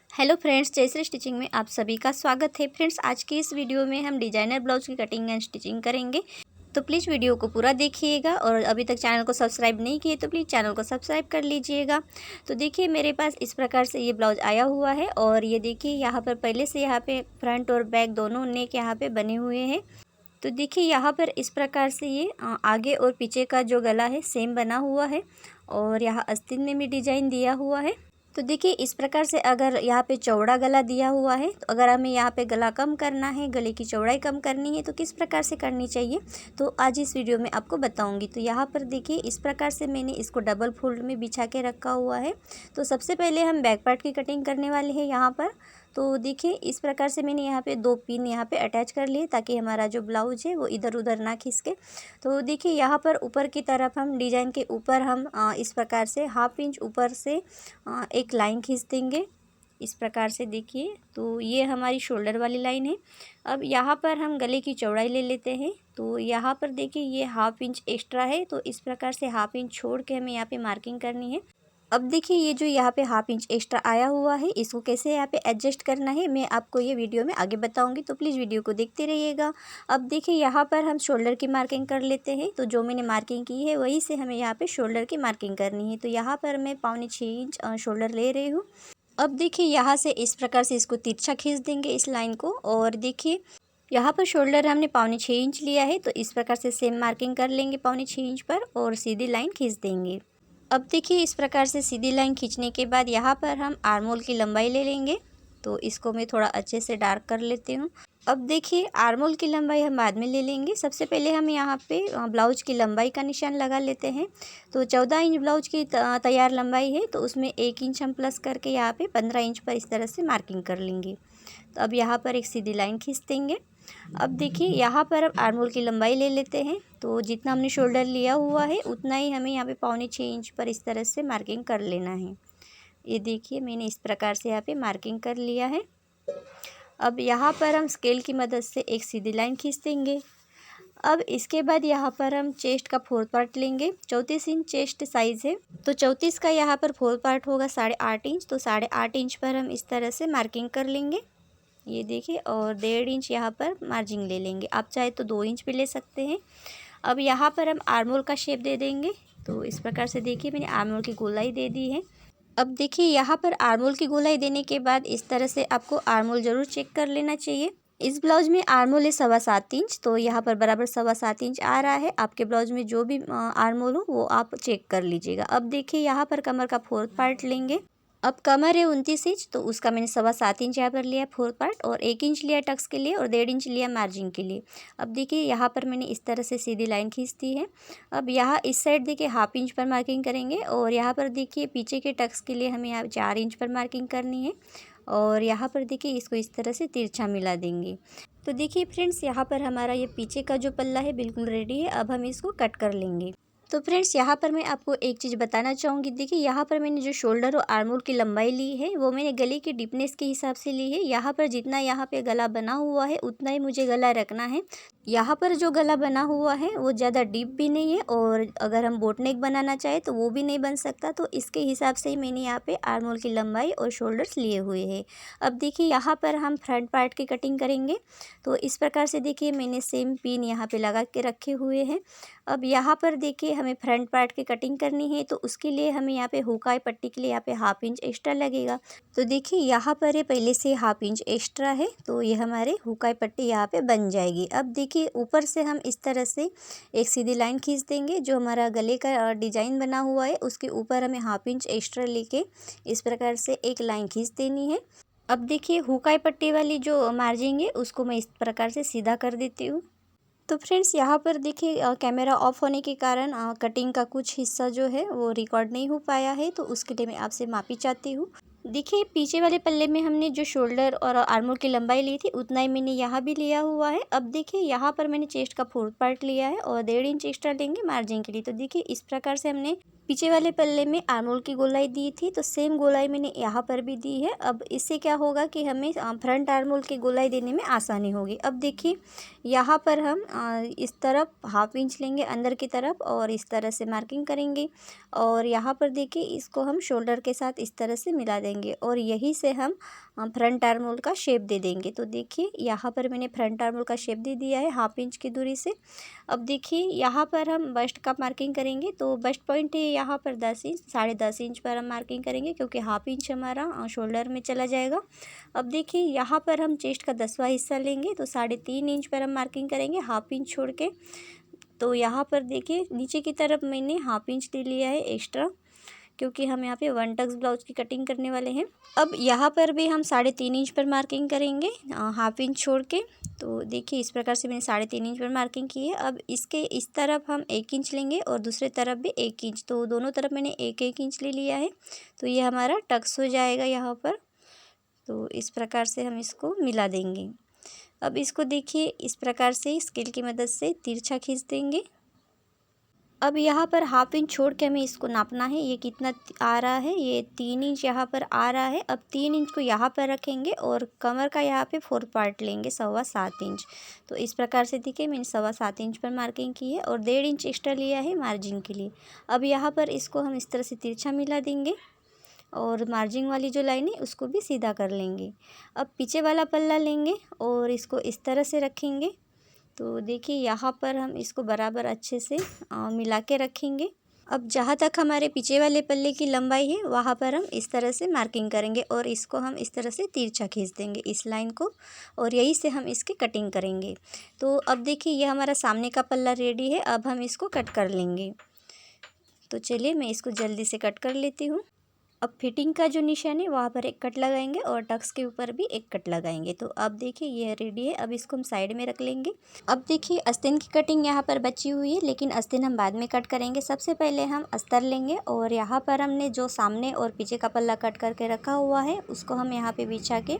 Hello friends, Jayashree stitching में आप सभी का स्वागत है। फ्रेंड्स, आज की इस वीडियो में हम डिजाइनर ब्लाउज की कटिंग एंड स्टिचिंग करेंगे, तो प्लीज़ वीडियो को पूरा देखिएगा। और अभी तक चैनल को सब्सक्राइब नहीं किए तो प्लीज़ चैनल को सब्सक्राइब कर लीजिएगा। तो देखिए, मेरे पास इस प्रकार से ये ब्लाउज आया हुआ है और ये देखिए यहाँ पर पहले से यहाँ पे फ्रंट और बैक दोनों नेक यहाँ पे बने हुए हैं। तो देखिए यहाँ पर इस प्रकार से ये आगे और पीछे का जो गला है सेम बना हुआ है और यहाँ आस्तीन में भी डिजाइन दिया हुआ है। तो देखिए इस प्रकार से अगर यहाँ पे चौड़ा गला दिया हुआ है, तो अगर हमें यहाँ पे गला कम करना है, गले की चौड़ाई कम करनी है, तो किस प्रकार से करनी चाहिए तो आज इस वीडियो में आपको बताऊंगी। तो यहाँ पर देखिए इस प्रकार से मैंने इसको डबल फोल्ड में बिछा के रखा हुआ है। तो सबसे पहले हम बैक पार्ट की कटिंग करने वाले हैं यहाँ पर। तो देखिए इस प्रकार से मैंने यहाँ पे 2 पिन यहाँ पे अटैच कर लिए ताकि हमारा जो ब्लाउज है वो इधर उधर ना खिसके। तो देखिए यहाँ पर ऊपर की तरफ हम डिजाइन के ऊपर हम इस प्रकार से 1/2 इंच ऊपर से एक लाइन खींच देंगे इस प्रकार से। देखिए तो ये हमारी शोल्डर वाली लाइन है। अब यहाँ पर हम गले की चौड़ाई ले लेते हैं। तो यहाँ पर देखिए ये 1/2 इंच एक्स्ट्रा है, तो इस प्रकार से 1/2 इंच छोड़ के हमें यहाँ पे मार्किंग करनी है। अब देखिए ये जो यहाँ पे 1/2 इंच एक्स्ट्रा आया हुआ है, इसको कैसे यहाँ पे एडजस्ट करना है मैं आपको ये वीडियो में आगे बताऊंगी, तो प्लीज़ वीडियो को देखते रहिएगा। अब देखिए यहाँ पर हम शोल्डर की मार्किंग कर लेते हैं। तो जो मैंने मार्किंग की है वहीं से हमें यहाँ पे शोल्डर की मार्किंग करनी है। तो यहाँ पर मैं 5.25 इंच शोल्डर ले रही हूँ। अब देखिए यहाँ से इस प्रकार से इसको तिरछा खींच देंगे इस लाइन को। और देखिए यहाँ पर शोल्डर हमने 5.25 इंच लिया है, तो इस प्रकार से सेम मार्किंग कर लेंगे 5.25 इंच पर और सीधी लाइन खींच देंगे। अब देखिए इस प्रकार से सीधी लाइन खींचने के बाद यहाँ पर हम आर्म होल की लंबाई ले लेंगे। तो इसको मैं थोड़ा अच्छे से डार्क कर लेती हूँ। अब देखिए आर्म होल की लंबाई हम बाद में ले लेंगे। सबसे पहले हम यहाँ पे ब्लाउज की लंबाई का निशान लगा लेते हैं। तो 14 इंच ब्लाउज की तैयार लंबाई है, तो उसमें 1 इंच हम प्लस करके यहाँ पे 15 इंच पर इस तरह से मार्किंग कर लेंगे। तो अब यहाँ पर एक सीधी लाइन खींच देंगे। अब देखिए यहाँ पर अब आर्म होल की लंबाई ले लेते हैं। तो जितना हमने शोल्डर लिया हुआ है उतना ही हमें यहाँ पे 5.25 इंच पर इस तरह से मार्किंग कर लेना है। ये देखिए मैंने इस प्रकार से यहाँ पे मार्किंग कर लिया है। अब यहाँ पर हम स्केल की मदद से एक सीधी लाइन खींच देंगे। अब इसके बाद यहाँ पर हम चेस्ट का 4th पार्ट लेंगे। 34 इंच चेस्ट साइज़ है, तो 34 का यहाँ पर 4th पार्ट होगा 8.5 इंच। तो 8.5 इंच पर हम इस तरह से मार्किंग कर लेंगे। ये देखिए, और 1.5 इंच यहाँ पर मार्जिन ले लेंगे। आप चाहे तो 2 इंच भी ले सकते हैं। अब यहाँ पर हम आर्म होल का शेप दे देंगे। तो इस प्रकार से देखिए मैंने आर्म होल की गोलाई दे दी है। अब देखिए यहाँ पर आर्म होल की गोलाई देने के बाद इस तरह से आपको आर्म होल ज़रूर चेक कर लेना चाहिए। इस ब्लाउज में आर्म होल है 7.25 इंच, तो यहाँ पर बराबर 7.25 इंच आ रहा है। आपके ब्लाउज में जो भी आर्म होल हो वो आप चेक कर लीजिएगा। अब देखिए यहाँ पर कमर का 4th पार्ट लेंगे। अब कमर है 29 इंच, तो उसका मैंने 7.25 इंच यहाँ पर लिया 4th पार्ट, और 1 इंच लिया टक्स के लिए और 1.5 इंच लिया मार्जिन के लिए। अब देखिए यहाँ पर मैंने इस तरह से सीधी लाइन खींच दी है। अब यहाँ इस साइड देखिए 1/2 इंच पर मार्किंग करेंगे और यहाँ पर देखिए पीछे के टक्स के लिए हमें यहाँ 4 इंच पर मार्किंग करनी है। और यहाँ पर देखिए इसको इस तरह से तिरछा मिला देंगे। तो देखिए फ्रेंड्स, यहाँ पर हमारा ये पीछे का जो पल्ला है बिल्कुल रेडी है। अब हम इसको कट कर लेंगे। तो फ्रेंड्स यहाँ पर मैं आपको एक चीज़ बताना चाहूँगी। देखिए यहाँ पर मैंने जो शोल्डर और आर्म होल की लंबाई ली है वो मैंने गले की डीपनेस के हिसाब से ली है। यहाँ पर जितना यहाँ पे गला बना हुआ है उतना ही मुझे गला रखना है। यहाँ पर जो गला बना हुआ है वो ज़्यादा डीप भी नहीं है, और अगर हम बोट नेक बनाना चाहें तो वो भी नहीं बन सकता। तो इसके हिसाब से ही मैंने यहाँ पे आर्म होल की लंबाई और शोल्डर्स लिए हुए हैं। अब देखिए यहाँ पर हम फ्रंट पार्ट की कटिंग करेंगे। तो इस प्रकार से देखिए मैंने सेम पिन यहाँ पे लगा के रखे हुए हैं। अब यहाँ पर देखिए हमें फ्रंट पार्ट की कटिंग करनी है, तो उसके लिए हमें यहाँ पे हुकाई पट्टी के लिए यहाँ पे 1/2 इंच एक्स्ट्रा लगेगा। तो देखिए यहाँ पर ये पहले से 1/2 इंच एक्स्ट्रा है, तो ये हमारे हुकाई पट्टी यहाँ पे बन जाएगी। अब देखिए ऊपर से हम इस तरह से एक सीधी लाइन खींच देंगे। जो हमारा गले का डिजाइन बना हुआ है उसके ऊपर हमें 1/2 इंच एक्स्ट्रा लेके इस प्रकार से एक लाइन खींच देनी है। अब देखिए हुकाई पट्टी वाली जो मार्जिंग है उसको मैं इस प्रकार से सीधा कर देती हूँ। तो फ्रेंड्स यहाँ पर देखिए कैमरा ऑफ होने के कारण कटिंग का कुछ हिस्सा जो है वो रिकॉर्ड नहीं हो पाया है, तो उसके लिए मैं आपसे माफ़ी चाहती हूँ। देखिए पीछे वाले पल्ले में हमने जो शोल्डर और आर्म होल की लंबाई ली थी उतना ही मैंने यहाँ भी लिया हुआ है। अब देखिए यहाँ पर मैंने चेस्ट का 4th पार्ट लिया है और 1.5 इंच एक्स्ट्रा लेंगे मार्जिन के लिए। तो देखिए इस प्रकार से हमने पीछे वाले पल्ले में आर्मोल की गोलाई दी थी, तो सेम गोलाई मैंने यहाँ पर भी दी है। अब इससे क्या होगा कि हमें फ्रंट आर्मोल की गोलाई देने में आसानी होगी। अब देखिए यहाँ पर हम इस तरफ 1/2 इंच लेंगे अंदर की तरफ और इस तरह से मार्किंग करेंगे और यहाँ पर देखिए इसको हम शोल्डर के साथ इस तरह से मिला देंगे और यहीं से हम फ्रंट आर्मोल का शेप दे देंगे। तो देखिए यहाँ पर मैंने फ्रंट आर्मोल का शेप दे दिया है 1/2 इंच की दूरी से। अब देखिए यहाँ पर हम बस्ट का मार्किंग करेंगे, तो बस्ट पॉइंट है यहाँ पर 10 इंच, 10.5 इंच पर हम मार्किंग करेंगे क्योंकि 1/2 इंच हमारा शोल्डर में चला जाएगा। अब देखिए यहाँ पर हम चेस्ट का 10वां हिस्सा लेंगे, तो 3.5 इंच पर हम मार्किंग करेंगे 1/2 इंच छोड़ के। तो यहाँ पर देखिए नीचे की तरफ मैंने 1/2 इंच ले लिया है एक्स्ट्रा, क्योंकि हम यहाँ पे 1 टक्स ब्लाउज की कटिंग करने वाले हैं। अब यहाँ पर भी हम 3.5 इंच पर मार्किंग करेंगे 1/2 इंच छोड़ के। तो देखिए इस प्रकार से मैंने 3.5 इंच पर मार्किंग की है। अब इसके इस तरफ हम 1 इंच लेंगे और दूसरे तरफ भी 1 इंच, तो दोनों तरफ मैंने 1-1 इंच ले लिया है। तो ये हमारा टक्स हो जाएगा यहाँ पर। तो इस प्रकार से हम इसको मिला देंगे। अब इसको देखिए इस प्रकार से स्केल की मदद से तिरछा खींच देंगे। अब यहाँ पर 1/2 इंच छोड़ के हमें इसको नापना है, ये कितना आ रहा है, ये 3 इंच यहाँ पर आ रहा है। अब 3 इंच को यहाँ पर रखेंगे और कमर का यहाँ पे 4 पार्ट लेंगे 7.25 इंच। तो इस प्रकार से देखिए मैंने 7.25 इंच पर मार्किंग की है और 1.5 इंच एक्स्ट्रा लिया है मार्जिन के लिए। अब यहाँ पर इसको हम इस तरह से तिरछा मिला देंगे और मार्जिन वाली जो लाइन है उसको भी सीधा कर लेंगे। अब पीछे वाला पल्ला लेंगे और इसको इस तरह से रखेंगे। तो देखिए यहाँ पर हम इसको बराबर अच्छे से मिला के रखेंगे। अब जहाँ तक हमारे पीछे वाले पल्ले की लंबाई है वहाँ पर हम इस तरह से मार्किंग करेंगे और इसको हम इस तरह से तिरछा खींच देंगे इस लाइन को और यहीं से हम इसकी कटिंग करेंगे। तो अब देखिए ये हमारा सामने का पल्ला रेडी है, अब हम इसको कट कर लेंगे। तो चलिए मैं इसको जल्दी से कट कर लेती हूँ। अब फिटिंग का जो निशान है वहाँ पर एक कट लगाएंगे और टक्स के ऊपर भी एक कट लगाएंगे। तो अब देखिए ये रेडी है, अब इसको हम साइड में रख लेंगे। अब देखिए आस्तीन की कटिंग यहाँ पर बची हुई है, लेकिन आस्तीन हम बाद में कट करेंगे। सबसे पहले हम अस्तर लेंगे और यहाँ पर हमने जो सामने और पीछे का पल्ला कट करके रखा हुआ है उसको हम यहाँ पे बिछा के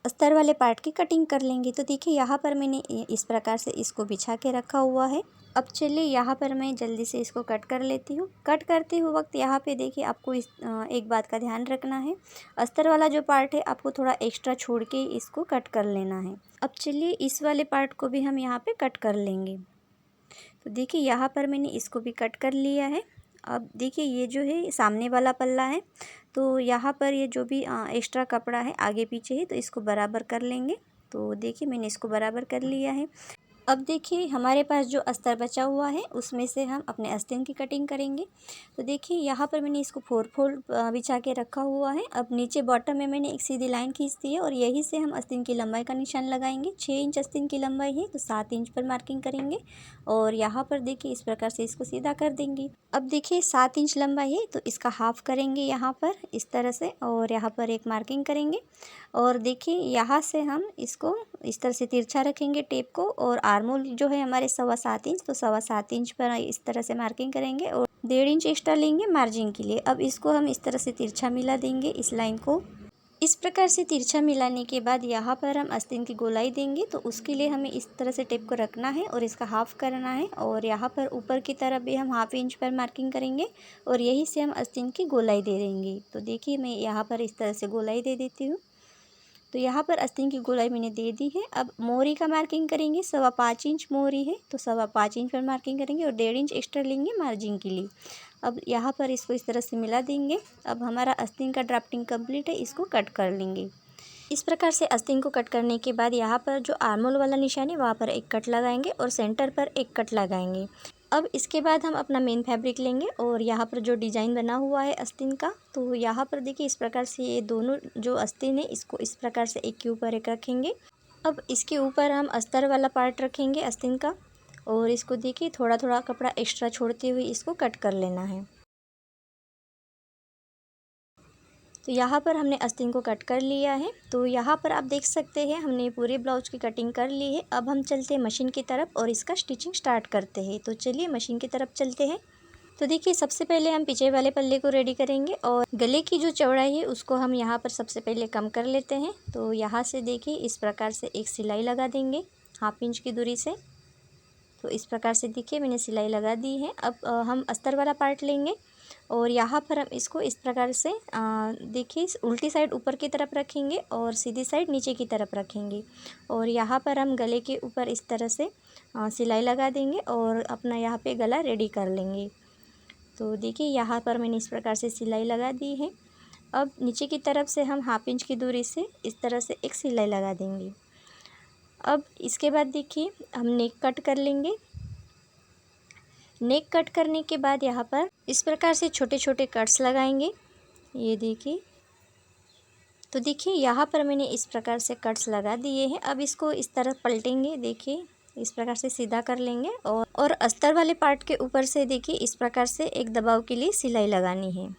अस्तर वाले पार्ट की कटिंग कर लेंगे। तो देखिए यहाँ पर मैंने इस प्रकार से इसको बिछा के रखा हुआ है। अब चलिए यहाँ पर मैं जल्दी से इसको कट कर लेती हूँ। कट करते हुए वक्त यहाँ पे देखिए आपको एक बात का ध्यान रखना है, अस्तर वाला जो पार्ट है आपको थोड़ा एक्स्ट्रा छोड़ के इसको कट कर लेना है। अब चलिए इस वाले पार्ट को भी हम यहाँ पे कट कर लेंगे। तो देखिए यहाँ पर मैंने इसको भी कट कर लिया है। अब देखिए ये जो है सामने वाला पल्ला है, तो यहाँ पर ये जो भी एक्स्ट्रा कपड़ा है आगे पीछे है तो इसको बराबर कर लेंगे। तो देखिए मैंने इसको बराबर कर लिया है। अब देखिए हमारे पास जो अस्तर बचा हुआ है उसमें से हम अपने आस्तीन की कटिंग करेंगे। तो देखिए यहाँ पर मैंने इसको 4 फोल्ड बिछा के रखा हुआ है। अब नीचे बॉटम में मैंने एक सीधी लाइन खींच दी है और यहीं से हम आस्तीन की लंबाई का निशान लगाएंगे। 6 इंच आस्तीन की लंबाई है तो 7 इंच पर मार्किंग करेंगे और यहाँ पर देखिए इस प्रकार से इसको सीधा कर देंगे। अब देखिए 7 इंच लंबाई है तो इसका हाफ करेंगे यहाँ पर इस तरह से और यहाँ पर एक मार्किंग करेंगे और देखिए यहाँ से हम इसको इस तरह से तिरछा रखेंगे टेप को और आर्मोल जो है हमारे 7.25 इंच, तो 7.25 इंच पर इस तरह से मार्किंग करेंगे और 1.5 इंच एक्स्ट्रा लेंगे मार्जिन के लिए। अब इसको हम इस तरह से तिरछा मिला देंगे इस लाइन को। इस प्रकार से तिरछा मिलाने के बाद यहाँ पर हम आस्तीन की गोलाई देंगे, तो उसके लिए हमें इस तरह से टेप को रखना है और इसका हाफ करना है और यहाँ पर ऊपर की तरफ भी हम 1/2 इंच पर मार्किंग करेंगे और यहीं से हम आस्तीन की गोलाई दे देंगे। तो देखिए मैं यहाँ पर इस तरह से गोलाई दे देती हूँ। तो यहाँ पर आस्तीन की गोलाई मैंने दे दी है। अब मोहरी का मार्किंग करेंगे, 5.25 इंच मोहरी है तो 5.25 इंच पर मार्किंग करेंगे और 1.5 इंच एक्स्ट्रा लेंगे मार्जिन के लिए। अब यहाँ पर इसको इस तरह से मिला देंगे। अब हमारा आस्तीन का ड्राफ्टिंग कंप्लीट है, इसको कट कर लेंगे। इस प्रकार से आस्तीन को कट करने के बाद यहाँ पर जो आर्मोल वाला निशान है वहाँ पर एक कट लगाएंगे और सेंटर पर एक कट लगाएंगे। अब इसके बाद हम अपना मेन फैब्रिक लेंगे और यहाँ पर जो डिज़ाइन बना हुआ है आस्तीन का, तो यहाँ पर देखिए इस प्रकार से ये दोनों जो आस्तीन है इसको इस प्रकार से एक के ऊपर एक रखेंगे। अब इसके ऊपर हम अस्तर वाला पार्ट रखेंगे आस्तीन का और इसको देखिए थोड़ा थोड़ा कपड़ा एक्स्ट्रा छोड़ते हुए इसको कट कर लेना है। तो यहाँ पर हमने आस्तीन को कट कर लिया है। तो यहाँ पर आप देख सकते हैं हमने पूरे ब्लाउज की कटिंग कर ली है। अब हम चलते हैं मशीन की तरफ और इसका स्टिचिंग स्टार्ट करते हैं। तो चलिए मशीन की तरफ चलते हैं। तो देखिए सबसे पहले हम पीछे वाले पल्ले को रेडी करेंगे और गले की जो चौड़ाई है उसको हम यहाँ पर सबसे पहले कम कर लेते हैं। तो यहाँ से देखिए इस प्रकार से एक सिलाई लगा देंगे 1/2 इंच की दूरी से। तो इस प्रकार से देखिए मैंने सिलाई लगा दी है। अब हम अस्तर वाला पार्ट लेंगे और यहाँ पर हम इसको इस प्रकार से देखिए उल्टी साइड ऊपर की तरफ रखेंगे और सीधी साइड नीचे की तरफ रखेंगे। और यहाँ पर हम गले के ऊपर इस तरह से सिलाई लगा देंगे और अपना यहाँ पे गला रेडी कर लेंगे। तो देखिए यहाँ पर मैंने इस प्रकार से सिलाई लगा दी है। अब नीचे की तरफ से हम 1/2 इंच की दूरी से इस तरह से एक सिलाई लगा देंगे। अब इसके बाद देखिए हम नेक कट कर लेंगे। नेक कट करने के बाद यहाँ पर इस प्रकार से छोटे छोटे कट्स लगाएंगे। ये देखिए, तो देखिए यहाँ पर मैंने इस प्रकार से कट्स लगा दिए हैं। अब इसको इस तरह पलटेंगे, देखिए इस प्रकार से सीधा कर लेंगे और अस्तर वाले पार्ट के ऊपर से देखिए इस प्रकार से एक दबाव के लिए सिलाई लगानी है।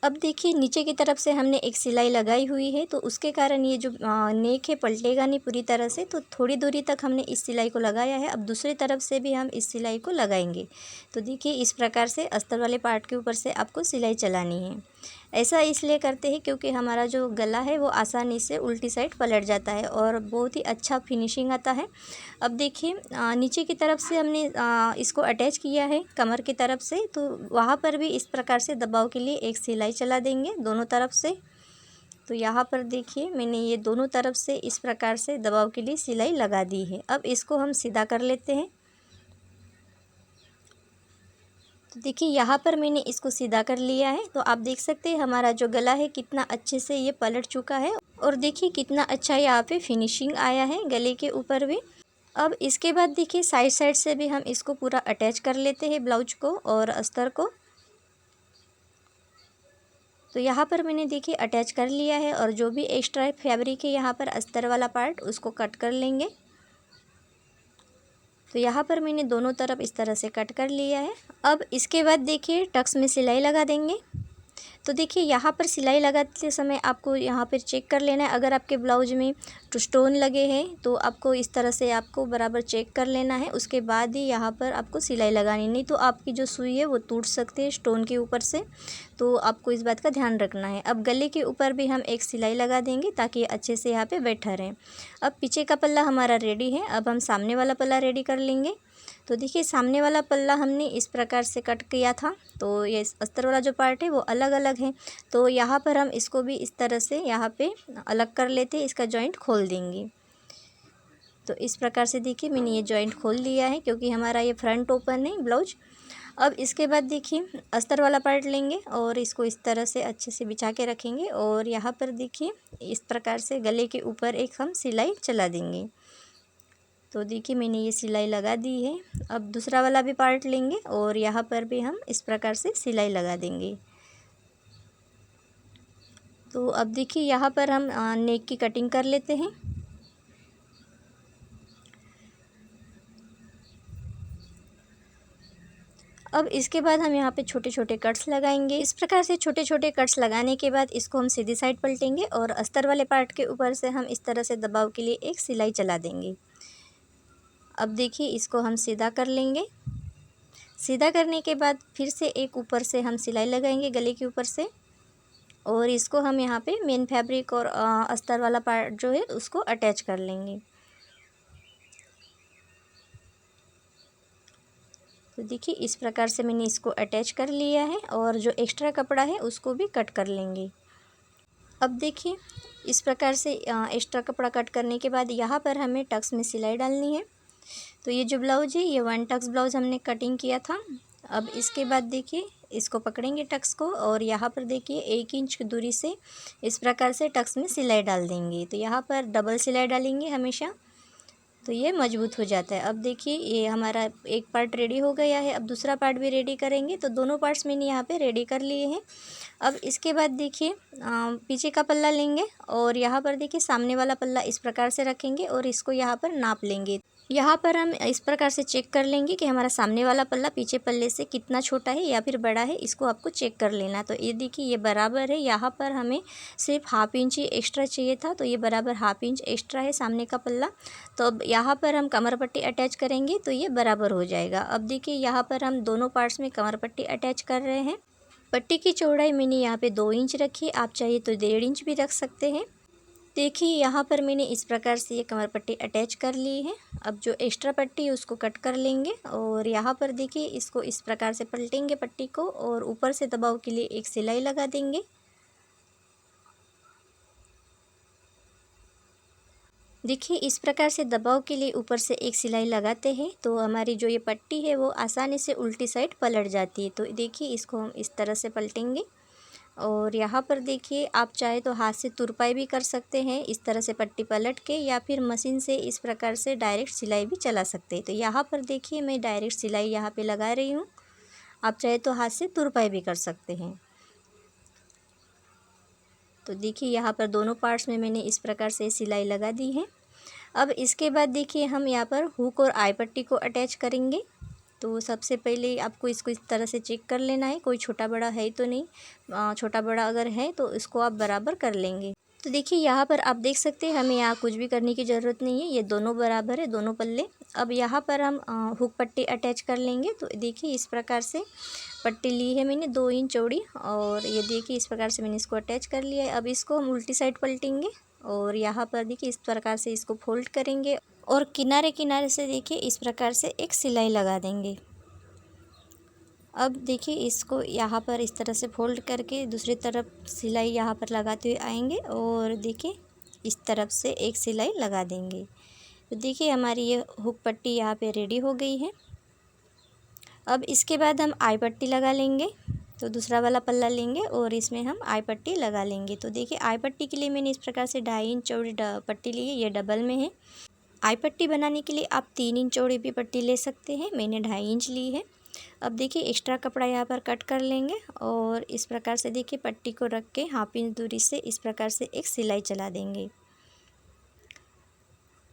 अब देखिए नीचे की तरफ से हमने एक सिलाई लगाई हुई है, तो उसके कारण ये जो नेक है पलटेगा नहीं पूरी तरह से, तो थोड़ी दूरी तक हमने इस सिलाई को लगाया है। अब दूसरी तरफ से भी हम इस सिलाई को लगाएंगे। तो देखिए इस प्रकार से अस्तर वाले पार्ट के ऊपर से आपको सिलाई चलानी है। ऐसा इसलिए करते हैं क्योंकि हमारा जो गला है वो आसानी से उल्टी साइड पलट जाता है और बहुत ही अच्छा फिनिशिंग आता है। अब देखिए नीचे की तरफ से हमने इसको अटैच किया है कमर की तरफ से, तो वहाँ पर भी इस प्रकार से दबाव के लिए एक सिलाई चला देंगे दोनों तरफ से। तो यहाँ पर देखिए मैंने ये दोनों तरफ से इस प्रकार से दबाव के लिए सिलाई लगा दी है। अब इसको हम सीधा कर लेते हैं। तो देखिए यहाँ पर मैंने इसको सीधा कर लिया है। तो आप देख सकते हैं हमारा जो गला है कितना अच्छे से ये पलट चुका है और देखिए कितना अच्छा यहाँ पे फिनिशिंग आया है गले के ऊपर भी। अब इसके बाद देखिए साइड साइड से भी हम इसको पूरा अटैच कर लेते हैं ब्लाउज को और अस्तर को। तो यहाँ पर मैंने देखिए अटैच कर लिया है और जो भी एक्स्ट्रा फैब्रिक है यहाँ पर अस्तर वाला पार्ट उसको कट कर लेंगे। तो यहाँ पर मैंने दोनों तरफ इस तरह से कट कर लिया है। अब इसके बाद देखिए टक्स में सिलाई लगा देंगे। तो देखिए यहाँ पर सिलाई लगाते समय आपको यहाँ पर चेक कर लेना है, अगर आपके ब्लाउज में स्टोन लगे हैं तो आपको इस तरह से आपको बराबर चेक कर लेना है, उसके बाद ही यहाँ पर आपको सिलाई लगानी, नहीं तो आपकी जो सुई है वो टूट सकती है स्टोन के ऊपर से। तो आपको इस बात का ध्यान रखना है। अब गले के ऊपर भी हम एक सिलाई लगा देंगे ताकि ये अच्छे से यहाँ पे बैठा रहे। अब पीछे का पल्ला हमारा रेडी है। अब हम सामने वाला पल्ला रेडी कर लेंगे। तो देखिए सामने वाला पल्ला हमने इस प्रकार से कट किया था, तो ये अस्तर वाला जो पार्ट है वो अलग अलग है। तो यहाँ पर हम इसको भी इस तरह से यहाँ पे अलग कर लेते हैं, इसका जॉइंट खोल देंगे। तो इस प्रकार से देखिए मैंने ये जॉइंट खोल लिया है क्योंकि हमारा ये फ्रंट ओपन है ब्लाउज। अब इसके बाद देखिए अस्तर वाला पार्ट लेंगे और इसको इस तरह से अच्छे से बिछा के रखेंगे और यहाँ पर देखिए इस प्रकार से गले के ऊपर एक हम सिलाई चला देंगे। तो देखिए मैंने ये सिलाई लगा दी है। अब दूसरा वाला भी पार्ट लेंगे और यहाँ पर भी हम इस प्रकार से सिलाई लगा देंगे। तो अब देखिए यहाँ पर हम नेक की कटिंग कर लेते हैं। अब इसके बाद हम यहाँ पे छोटे छोटे कट्स लगाएंगे। इस प्रकार से छोटे छोटे कट्स लगाने के बाद इसको हम सीधी साइड पलटेंगे और अस्तर वाले पार्ट के ऊपर से हम इस तरह से दबाव के लिए एक सिलाई चला देंगे। अब देखिए इसको हम सीधा कर लेंगे। सीधा करने के बाद फिर से एक ऊपर से हम सिलाई लगाएंगे गले के ऊपर से और इसको हम यहाँ पे मेन फैब्रिक और अस्तर वाला पार्ट जो है उसको अटैच कर लेंगे। तो देखिए इस प्रकार से मैंने इसको अटैच कर लिया है और जो एक्स्ट्रा कपड़ा है उसको भी कट कर लेंगे। अब देखिए इस प्रकार से एक्स्ट्रा कपड़ा कट करने के बाद यहाँ पर हमें टक्स में सिलाई डालनी है। तो ये जो ब्लाउज है ये 1 टक्स ब्लाउज हमने कटिंग किया था। अब इसके बाद देखिए इसको पकड़ेंगे टक्स को और यहाँ पर देखिए 1 इंच की दूरी से इस प्रकार से टक्स में सिलाई डाल देंगे। तो यहाँ पर डबल सिलाई डालेंगे हमेशा, तो ये मजबूत हो जाता है। अब देखिए ये हमारा एक पार्ट रेडी हो गया है। अब दूसरा पार्ट भी रेडी करेंगे। तो दोनों पार्ट्स मैंने यहाँ पे रेडी कर लिए हैं। अब इसके बाद देखिए पीछे का पल्ला लेंगे और यहाँ पर देखिए सामने वाला पल्ला इस प्रकार से रखेंगे और इसको यहाँ पर नाप लेंगे। यहाँ पर हम इस प्रकार से चेक कर लेंगे कि हमारा सामने वाला पल्ला पीछे पल्ले से कितना छोटा है या फिर बड़ा है, इसको आपको चेक कर लेना। तो ये देखिए ये बराबर है। यहाँ पर हमें सिर्फ 1/2 इंच ही एक्स्ट्रा चाहिए था, तो ये बराबर 1/2 इंच एक्स्ट्रा है सामने का पल्ला। तो अब यहाँ पर हम कमर पट्टी अटैच करेंगे तो ये बराबर हो जाएगा। अब देखिए यहाँ पर हम दोनों पार्ट्स में कमर पट्टी अटैच कर रहे हैं। पट्टी की चौड़ाई मैंने यहाँ पे 2 इंच रखी, आप चाहिए तो 1.5 इंच भी रख सकते हैं। देखिए यहाँ पर मैंने इस प्रकार से ये कमर पट्टी अटैच कर ली है। अब जो एक्स्ट्रा पट्टी है उसको कट कर लेंगे और यहाँ पर देखिए इसको इस प्रकार से पलटेंगे पट्टी को और ऊपर से दबाव के लिए एक सिलाई लगा देंगे। देखिए इस प्रकार से दबाव के लिए ऊपर से एक सिलाई लगाते हैं तो हमारी जो ये पट्टी है वो आसानी से उल्टी साइड पलट जाती है। तो देखिए इसको हम इस तरह से पलटेंगे और यहाँ पर देखिए आप चाहे तो हाथ से तुरपाई भी कर सकते हैं इस तरह से पट्टी पलट के, या फिर मशीन से इस प्रकार से डायरेक्ट सिलाई भी चला सकते हैं। तो यहाँ पर देखिए मैं डायरेक्ट सिलाई यहाँ पे लगा रही हूँ, आप चाहे तो हाथ से तुरपाई भी कर सकते हैं। तो देखिए यहाँ पर दोनों पार्ट्स में मैंने इस प्रकार से सिलाई लगा दी है। अब इसके बाद देखिए हम यहाँ पर हुक और आई पट्टी को अटैच करेंगे। तो सबसे पहले आपको इसको इस तरह से चेक कर लेना है, कोई छोटा बड़ा है तो नहीं, छोटा बड़ा अगर है तो इसको आप बराबर कर लेंगे। तो देखिए यहाँ पर आप देख सकते हैं हमें यहाँ कुछ भी करने की ज़रूरत नहीं है, ये दोनों बराबर है दोनों पल्ले। अब यहाँ पर हम हुक पट्टी अटैच कर लेंगे। तो देखिए इस प्रकार से पट्टी ली है मैंने 2 इंच चौड़ी और ये देखिए इस प्रकार से मैंने इसको अटैच कर लिया है। अब इसको हम उल्टी साइड पलटेंगे और यहाँ पर देखिए इस प्रकार से इसको फोल्ड करेंगे और किनारे किनारे से देखिए इस प्रकार से एक सिलाई लगा देंगे। अब देखिए इसको यहाँ पर इस तरह से फोल्ड करके दूसरी तरफ सिलाई यहाँ पर लगाते हुए आएंगे और देखिए इस तरफ से एक सिलाई लगा देंगे। तो देखिए हमारी ये हुक पट्टी यहाँ पे रेडी हो गई है। अब इसके बाद हम आई पट्टी लगा लेंगे। तो दूसरा वाला पल्ला लेंगे और इसमें हम आई पट्टी लगा लेंगे। तो देखिए आई पट्टी के लिए मैंने इस प्रकार से 2.5 इंच चौड़ी पट्टी ली है, ये डबल में है। आई पट्टी बनाने के लिए आप 3 इंच चौड़ी भी पट्टी ले सकते हैं, मैंने 2.5 इंच ली है। अब देखिए एक्स्ट्रा कपड़ा यहाँ पर कट कर लेंगे और इस प्रकार से देखिए पट्टी को रख के 1/2 इंच दूरी से इस प्रकार से एक सिलाई चला देंगे।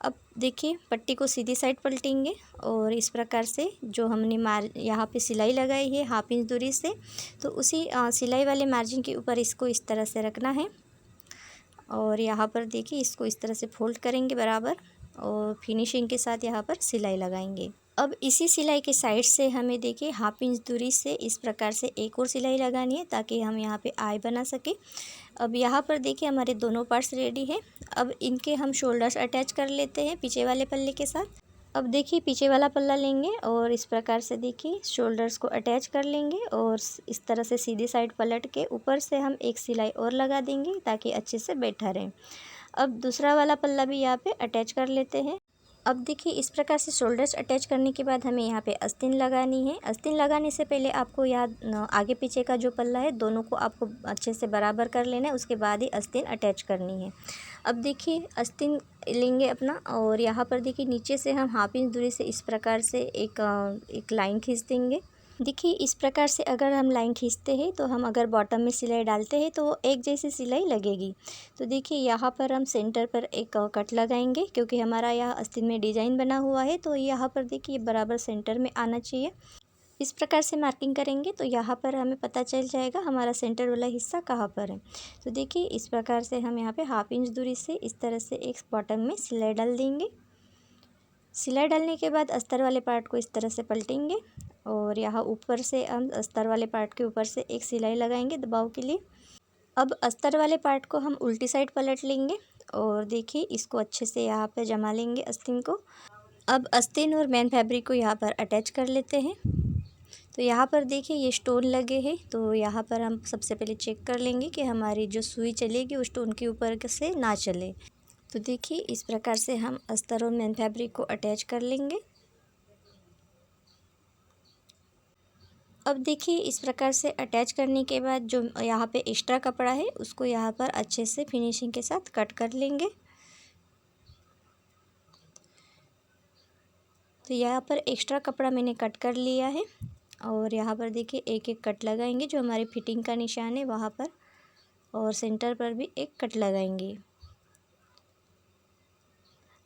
अब देखिए पट्टी को सीधी साइड पलटेंगे और इस प्रकार से जो हमने यहाँ पे सिलाई लगाई है 1/2 इंच दूरी से, तो उसी सिलाई वाले मार्जिन के ऊपर इसको इस तरह से रखना है और यहाँ पर देखिए इसको इस तरह से फोल्ड करेंगे बराबर और फिनिशिंग के साथ यहाँ पर सिलाई लगाएंगे। अब इसी सिलाई के साइड से हमें देखिए 1/2 इंच दूरी से इस प्रकार से एक और सिलाई लगानी है ताकि हम यहाँ पे आई बना सके। अब यहाँ पर देखिए हमारे दोनों पार्ट्स रेडी है। अब इनके हम शोल्डर्स अटैच कर लेते हैं पीछे वाले पल्ले के साथ। अब देखिए पीछे वाला पल्ला लेंगे और इस प्रकार से देखिए शोल्डर्स को अटैच कर लेंगे और इस तरह से सीधी साइड पलट के ऊपर से हम एक सिलाई और लगा देंगे ताकि अच्छे से बैठा रहे। अब दूसरा वाला पल्ला भी यहाँ पे अटैच कर लेते हैं। अब देखिए इस प्रकार से शोल्डर्स अटैच करने के बाद हमें यहाँ पे आस्तीन लगानी है। आस्तीन लगाने से पहले आपको यहाँ आगे पीछे का जो पल्ला है दोनों को आपको अच्छे से बराबर कर लेना है, उसके बाद ही आस्तीन अटैच करनी है। अब देखिए आस्तीन लेंगे अपना और यहाँ पर देखिए नीचे से हम 1/2 इंच दूरी से इस प्रकार से एक लाइन खींच देंगे। देखिए इस प्रकार से अगर हम लाइन खींचते हैं तो हम अगर बॉटम में सिलाई डालते हैं तो वो एक जैसी सिलाई लगेगी। तो देखिए यहाँ पर हम सेंटर पर एक कट लगाएंगे क्योंकि हमारा यहाँ आस्तीन में डिज़ाइन बना हुआ है, तो यहाँ पर देखिए बराबर सेंटर में आना चाहिए। इस प्रकार से मार्किंग करेंगे तो यहाँ पर हमें पता चल जाएगा हमारा सेंटर वाला हिस्सा कहाँ पर है। तो देखिए इस प्रकार से हम यहाँ पे 1/2 इंच दूरी से इस तरह से एक बॉटम में सिलाई डाल देंगे। सिलाई डालने के बाद अस्तर वाले पार्ट को इस तरह से पलटेंगे और यहाँ ऊपर से हम अस्तर वाले पार्ट के ऊपर से एक सिलाई लगाएंगे दबाव के लिए। अब अस्तर वाले पार्ट को हम उल्टी साइड पलट लेंगे और देखिए इसको अच्छे से यहाँ पर जमा लेंगे आस्तीन को। अब आस्तीन और मेन फैब्रिक को यहाँ पर अटैच कर लेते हैं। तो यहाँ पर देखिए ये स्टोन लगे हैं, तो यहाँ पर हम सबसे पहले चेक कर लेंगे कि हमारी जो सुई चलेगी उस स्टोन के ऊपर से ना चले। तो देखिए इस प्रकार से हम अस्तर और मेन फैब्रिक को अटैच कर लेंगे। अब देखिए इस प्रकार से अटैच करने के बाद जो यहाँ पे एक्स्ट्रा कपड़ा है उसको यहाँ पर अच्छे से फिनिशिंग के साथ कट कर लेंगे। तो यहाँ पर एक्स्ट्रा कपड़ा मैंने कट कर लिया है और यहाँ पर देखिए एक एक कट लगाएंगे जो हमारी फिटिंग का निशान है वहाँ पर, और सेंटर पर भी एक कट लगाएंगे।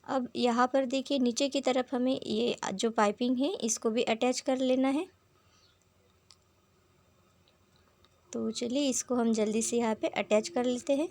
अब यहाँ पर देखिए नीचे की तरफ हमें ये जो पाइपिंग है इसको भी अटैच कर लेना है। तो चलिए इसको हम जल्दी से यहाँ पे अटैच कर लेते हैं।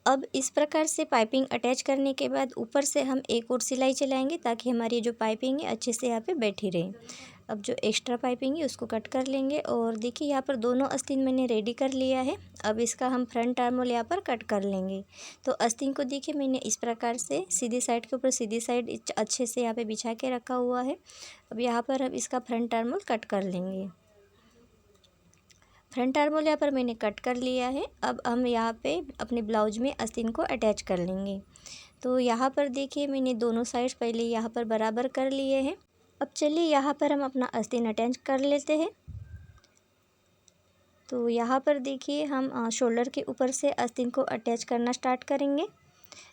अब इस प्रकार से पाइपिंग अटैच करने के बाद ऊपर से हम एक और सिलाई चलाएंगे ताकि हमारी जो पाइपिंग है अच्छे से यहाँ पे बैठी रहे। अब जो एक्स्ट्रा पाइपिंग है उसको कट कर लेंगे। और देखिए यहाँ पर दोनों आस्तीन मैंने रेडी कर लिया है। अब इसका हम फ्रंट आर्मोल यहाँ पर कट कर लेंगे। तो आस्तीन को देखिए मैंने इस प्रकार से सीधी साइड के ऊपर सीधी साइड अच्छे से यहाँ पे बिछा के रखा हुआ है। अब यहाँ पर हम इसका फ्रंट आर्मोल कट कर लेंगे। फ्रंट आर्मोल यहाँ पर मैंने कट कर लिया है। अब हम यहाँ पे अपने ब्लाउज में आस्तीन को अटैच कर लेंगे। तो यहाँ पर देखिए मैंने दोनों साइड्स पहले यहाँ पर बराबर कर लिए हैं। अब चलिए यहाँ पर हम अपना आस्तीन अटैच कर लेते हैं। तो यहाँ पर देखिए हम शोल्डर के ऊपर से आस्तीन को अटैच करना स्टार्ट करेंगे।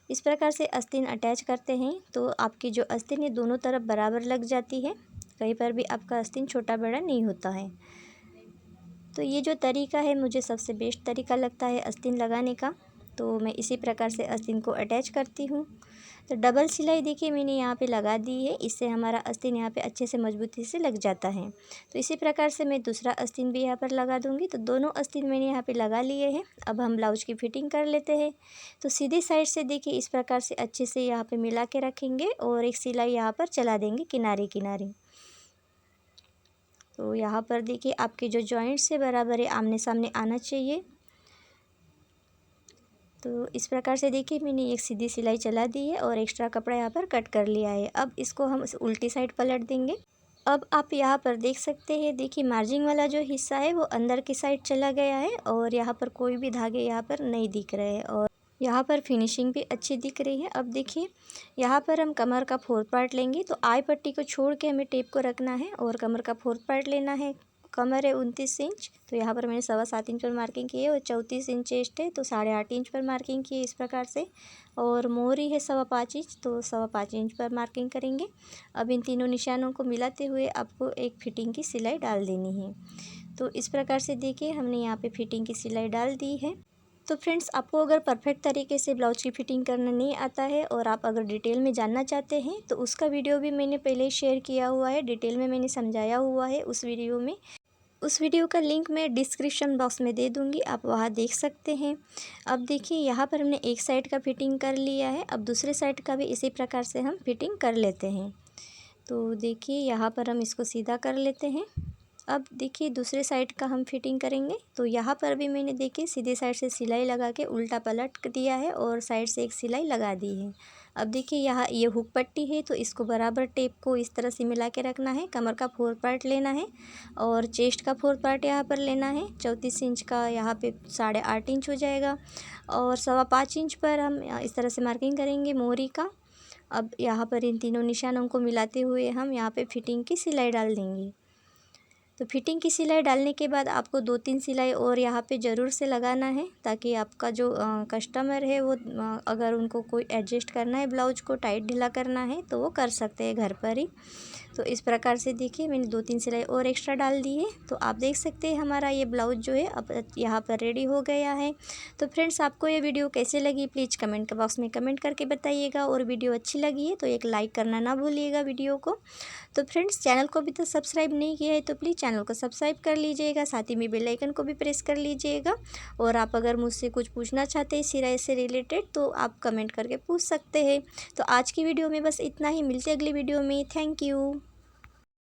इस प्रकार से आस्तीन अटैच करते हैं तो आपकी जो आस्तीन है दोनों तरफ बराबर लग जाती है। कहीं पर भी आपका आस्तीन छोटा बड़ा नहीं होता है। तो ये जो तरीका है मुझे सबसे बेस्ट तरीका लगता है आस्तीन लगाने का। तो मैं इसी प्रकार से आस्तीन को अटैच करती हूँ। तो डबल सिलाई देखिए मैंने यहाँ पे लगा दी है। इससे हमारा आस्तीन यहाँ पे अच्छे से मजबूती से लग जाता है। तो इसी प्रकार से मैं दूसरा आस्तीन भी यहाँ पर लगा दूँगी। तो दोनों आस्तीन मैंने यहाँ पे लगा लिए हैं। अब हम ब्लाउज की फिटिंग कर लेते हैं। तो सीधी साइड से देखिए इस प्रकार से अच्छे से यहाँ पर मिला के रखेंगे और एक सिलाई यहाँ पर चला देंगे किनारे किनारे। तो यहाँ पर देखिए आपके जो जॉइंट्स से बराबर है आमने सामने आना चाहिए। तो इस प्रकार से देखिए मैंने एक सीधी सिलाई चला दी है और एक्स्ट्रा कपड़ा यहाँ पर कट कर लिया है। अब इसको हम उल्टी साइड पलट देंगे। अब आप यहाँ पर देख सकते हैं, देखिए मार्जिंग वाला जो हिस्सा है वो अंदर की साइड चला गया है और यहाँ पर कोई भी धागे यहाँ पर नहीं दिख रहे हैं और यहाँ पर फिनिशिंग भी अच्छी दिख रही है। अब देखिए यहाँ पर हम कमर का 4 पार्ट लेंगे। तो आई पट्टी को छोड़ के हमें टेप को रखना है और कमर का 4 पार्ट लेना है। कमर है 29 इंच, तो यहाँ पर मैंने 7.25 इंच पर मार्किंग की है और 34 इंच चेस्ट है तो 8.5 इंच पर मार्किंग की है इस प्रकार से। और मोहरी है 5.25 इंच, तो 5.25 इंच पर मार्किंग करेंगे। अब इन तीनों निशानों को मिलाते हुए आपको एक फिटिंग की सिलाई डाल देनी है। तो इस प्रकार से देखिए हमने यहाँ पे फिटिंग की सिलाई डाल दी है। तो फ्रेंड्स, आपको अगर परफेक्ट तरीके से ब्लाउज की फ़िटिंग करना नहीं आता है और आप अगर डिटेल में जानना चाहते हैं तो उसका वीडियो भी मैंने पहले ही शेयर किया हुआ है। डिटेल में मैंने समझाया हुआ है उस वीडियो में। उस वीडियो का लिंक मैं डिस्क्रिप्शन बॉक्स में दे दूँगी, आप वहाँ देख सकते हैं। अब देखिए यहाँ पर हमने एक साइड का फिटिंग कर लिया है। अब दूसरे साइड का भी इसी प्रकार से हम फिटिंग कर लेते हैं। तो देखिए यहाँ पर हम इसको सीधा कर लेते हैं। अब देखिए दूसरे साइड का हम फिटिंग करेंगे। तो यहाँ पर भी मैंने देखिए सीधे साइड से सिलाई लगा के उल्टा पलट दिया है और साइड से एक सिलाई लगा दी है। अब देखिए यहाँ ये हुक पट्टी है तो इसको बराबर टेप को इस तरह से मिला के रखना है। कमर का 4 पार्ट लेना है और चेस्ट का 4 पार्ट यहाँ पर लेना है। 34 इंच का यहाँ पे 8.5 इंच हो जाएगा और 5.25 इंच पर हम इस तरह से मार्किंग करेंगे मोहरी का। अब यहाँ पर इन तीनों निशानों को मिलाते हुए हम यहाँ पे फिटिंग की सिलाई डाल देंगे। तो फिटिंग की सिलाई डालने के बाद आपको 2-3 सिलाई और यहाँ पे ज़रूर से लगाना है ताकि आपका जो कस्टमर है वो अगर उनको कोई एडजस्ट करना है, ब्लाउज को टाइट ढीला करना है तो वो कर सकते हैं घर पर ही। तो इस प्रकार से देखिए मैंने 2-3 सिलाई और एक्स्ट्रा डाल दी है। तो आप देख सकते हैं हमारा ये ब्लाउज जो है अब यहाँ पर रेडी हो गया है। तो फ्रेंड्स, आपको ये वीडियो कैसे लगी प्लीज़ कमेंट बॉक्स में कमेंट करके बताइएगा और वीडियो अच्छी लगी है तो एक लाइक करना ना भूलिएगा वीडियो को। तो फ्रेंड्स, चैनल को अभी तक सब्सक्राइब नहीं किया है तो प्लीज़ चैनल को सब्सक्राइब कर लीजिएगा, साथ ही में बेल आइकन को भी प्रेस कर लीजिएगा। और आप अगर मुझसे कुछ पूछना चाहते हैं सिलाई से रिलेटेड तो आप कमेंट करके पूछ सकते हैं। तो आज की वीडियो में बस इतना ही, मिलते अगली वीडियो में। Thank you.